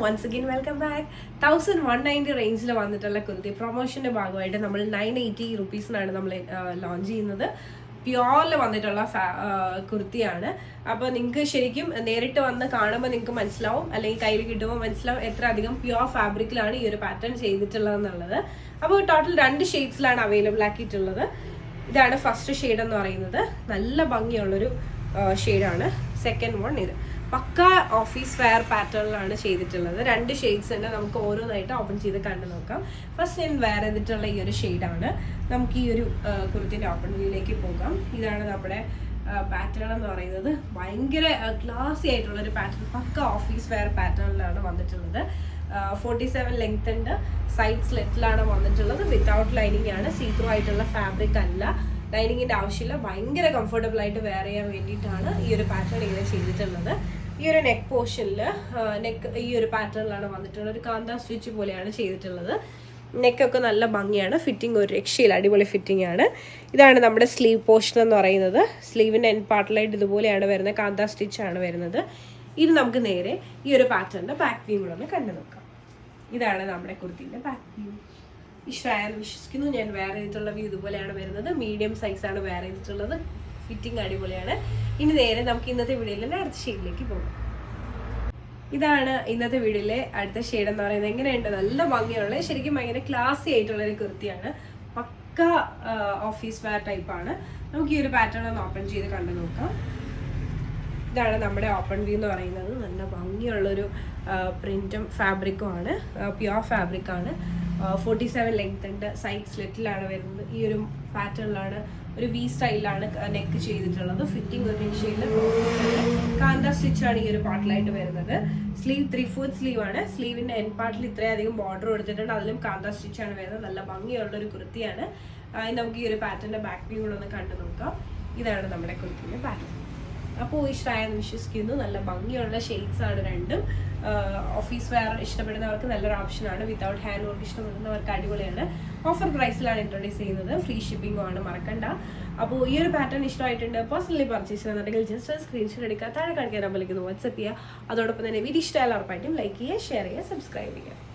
Once again welcome back. 1190 റേഞ്ചിൽ വന്നിട്ടുള്ള കുർത്തി പ്രൊമോഷന്റെ ഭാഗമായിട്ട് നമ്മൾ 980 റുപ്പീസിനാണ് നമ്മൾ ലോഞ്ച് ചെയ്യുന്നത്. പ്യോറിൽ വന്നിട്ടുള്ള കുർത്തിയാണ്. അപ്പോൾ നിങ്ങൾക്ക് ശരിക്കും നേരിട്ട് വന്ന് കാണുമ്പോൾ നിങ്ങൾക്ക് മനസ്സിലാവും, അല്ലെങ്കിൽ കയ്യിൽ കിട്ടുമ്പോൾ മനസ്സിലാവും എത്ര അധികം പ്യോർ ഫാബ്രിക്കിലാണ് ഈ ഒരു പാറ്റേൺ ചെയ്തിട്ടുള്ളതെന്നുള്ളത്. അപ്പോൾ ടോട്ടൽ 2 ഷെയ്ഡ്സിലാണ് അവൈലബിൾ ആക്കിയിട്ടുള്ളത്. ഇതാണ് ഫസ്റ്റ് ഷെയ്ഡ് എന്ന് പറയുന്നത്, നല്ല ഭംഗിയുള്ളൊരു ഷെയ്ഡാണ്. സെക്കൻഡ് വൺ ഇത് പക്ക ഓഫീസ് വെയർ പാറ്റേണിലാണ് ചെയ്തിട്ടുള്ളത്. 2 ഷെയ്ഡ്സ് തന്നെ നമുക്ക് ഓരോന്നായിട്ട് ഓപ്പൺ ചെയ്ത് കണ്ടു നോക്കാം. ഫസ്റ്റ് ഞാൻ വെയർ ചെയ്തിട്ടുള്ള ഈ ഒരു ഷെയ്ഡാണ്. നമുക്ക് ഈ ഒരു കുർത്തിൻ്റെ ഓപ്പൺ വ്യൂയിലേക്ക് പോകാം. ഇതാണ് നമ്മുടെ പാറ്റേൺ എന്ന് പറയുന്നത്. ഭയങ്കര ക്ലാസി ആയിട്ടുള്ളൊരു പാറ്റേൺ, പക്ക ഓഫീസ് വെയർ പാറ്റേണിലാണ് വന്നിട്ടുള്ളത്. 47 ലെങ്ത് ഉണ്ട്, സൈഡ് സ്ലിറ്റിലാണ് വന്നിട്ടുള്ളത്. വിത്തൗട്ട് ലൈനിങ് ആണ്, സീത്രൂ ആയിട്ടുള്ള ഫാബ്രിക് അല്ല, ലൈനിങ്ങിന്റെ ആവശ്യമില്ല. ഭയങ്കര കംഫർട്ടബിൾ ആയിട്ട് വെയർ ചെയ്യാൻ വേണ്ടിയിട്ടാണ് ഈ ഒരു പാറ്റേൺ ഇങ്ങനെ ചെയ്തിട്ടുള്ളത്. ഈ ഒരു നെക്ക് പോർഷനിൽ നെക്ക് ഈ ഒരു പാറ്റേണിലാണ് വന്നിട്ടുള്ളത്. ഒരു കാന്ത സ്റ്റിച്ച് പോലെയാണ് ചെയ്തിട്ടുള്ളത്. നെക്കൊക്കെ നല്ല ഭംഗിയാണ്, ഫിറ്റിംഗ് ഒരു രക്ഷയില്ല, അടിപൊളി ഫിറ്റിംഗ് ആണ്. ഇതാണ് നമ്മുടെ സ്ലീവ് പോർഷൻ എന്ന് പറയുന്നത്. സ്ലീവിൻ്റെ എൻഡ് പാർട്ടിലായിട്ട് ഇതുപോലെയാണ് വരുന്നത്, കാന്ത സ്റ്റിച്ചാണ് വരുന്നത്. ഇത് നമുക്ക് നേരെ ഈ ഒരു പാറ്റേണിൻ്റെ ബാക്ക് വ്യൂ കൂടെ ഒന്ന് കണ്ടു നോക്കാം. ഇതാണ് നമ്മുടെ കുർത്തിൻ്റെ ബാക്ക് വ്യൂ. ഇഷ്ടമായെന്ന് വിശ്വസിക്കുന്നു. ഞാൻ വെയർ ചെയ്തിട്ടുള്ള വ്യൂ ഇതുപോലെയാണ് വരുന്നത്. മീഡിയം സൈസാണ് വെയർ ചെയ്തിട്ടുള്ളത്. ഫിറ്റിംഗ് അടിപൊളിയാണ്. ഇനി നേരെ നമുക്ക് ഇന്നത്തെ വീഡിയോയിലെ അടുത്ത ഷെയ്ഡിലേക്ക് പോകാം. ഇതാണ് ഇന്നത്തെ വീഡിയോയിലെ അടുത്ത ഷെയ്ഡ് എന്ന് പറയുന്നത്. എങ്ങനെയുണ്ട്? നല്ല ഭംഗിയുള്ള, ശരിക്കും ഭയങ്കര ക്ലാസി ആയിട്ടുള്ള ഒരു കുർത്തിയാണ്. പക്ക ഓഫീസ് വെയർ ടൈപ്പാണ്. നമുക്ക് ഈ ഒരു പാറ്റേൺ ഒന്ന് ഓപ്പൺ ചെയ്ത് കണ്ടു നോക്കാം. ഇതാണ് നമ്മുടെ ഓപ്പൺ വ്യൂ എന്ന് പറയുന്നത്. നല്ല ഭംഗിയുള്ളൊരു പ്രിന്റും ഫാബ്രിക്കും ആണ്, പ്യുവർ ഫാബ്രിക്കാണ്. 47 ലെങ്ത് ഉണ്ട്, സൈഡ് സ്ലിറ്റിലാണ് വരുന്നത്. ഈ ഒരു പാറ്റേണിലാണ്, ഒരു വി സ്റ്റൈലിലാണ് നെക്ക് ചെയ്തിട്ടുള്ളത്. ഫിറ്റിംഗ് ഒരു രക്ഷയില്ല, കാന്ത സ്റ്റിച്ചാണ് ഈ ഒരു പാർട്ടിലായിട്ട് വരുന്നത്. സ്ലീവ് 3/4 സ്ലീവ് ആണ്. സ്ലീവിന്റെ എൻഡ് പാർട്ടിൽ ഇത്രയധികം ബോർഡർ കൊടുത്തിട്ടുണ്ട്, അതിലും കാന്ത സ്റ്റിച്ചാണ് വരുന്നത്. നല്ല ഭംഗിയുള്ള ഒരു കുർത്തിയാണ്. നമുക്ക് ഈ ഒരു പാറ്റേണിന്റെ ബാക്ക് വ്യൂ ഒന്ന് കണ്ടു നോക്കാം. ഇതാണ് നമ്മുടെ കുർത്തിന്റെ പാറ്റേൺ. അപ്പോൾ ഇഷ്ടമായെന്ന് വിശ്വസിക്കുന്നു. നല്ല ഭംഗിയുള്ള ഷെയ്ഡ്സ് ആണ് രണ്ടും. ഓഫീസ് വെയർ ഇഷ്ടപ്പെടുന്നവർക്ക് നല്ലൊരു ഓപ്ഷനാണ്. വിത്തൗട്ട് ഹാൻഡ് വർക്ക് ഇഷ്ടപ്പെടുന്നവർക്ക് അടിപൊളിയാണ്. ഓഫർ പ്രൈസിലാണ് ഇൻട്രൊഡ്യൂസ് ചെയ്യുന്നത്. ഫ്രീ ഷിപ്പിംഗും ആണ്, മറക്കണ്ട. അപ്പോൾ ഈ ഒരു പാറ്റേൺ ഇഷ്ടമായിട്ടുണ്ട്, പേഴ്സണലി പർച്ചേസ് ചെയ്യുന്നുണ്ടെങ്കിൽ ജസ്റ്റ് സ്ക്രീൻഷോട്ട് എടുക്കുക, താഴെ കാണിക്കാൻ നമ്പറിലേക്ക് വാട്സ്ആപ്പ് ചെയ്യുക. അതോടൊപ്പം തന്നെ വീഡിയോ ഇഷ്ടമായാലും ഉറപ്പായിട്ടും ലൈക്ക് ചെയ്യുക, ഷെയർ ചെയ്യുക, സബ്സ്ക്രൈബ് ചെയ്യുക.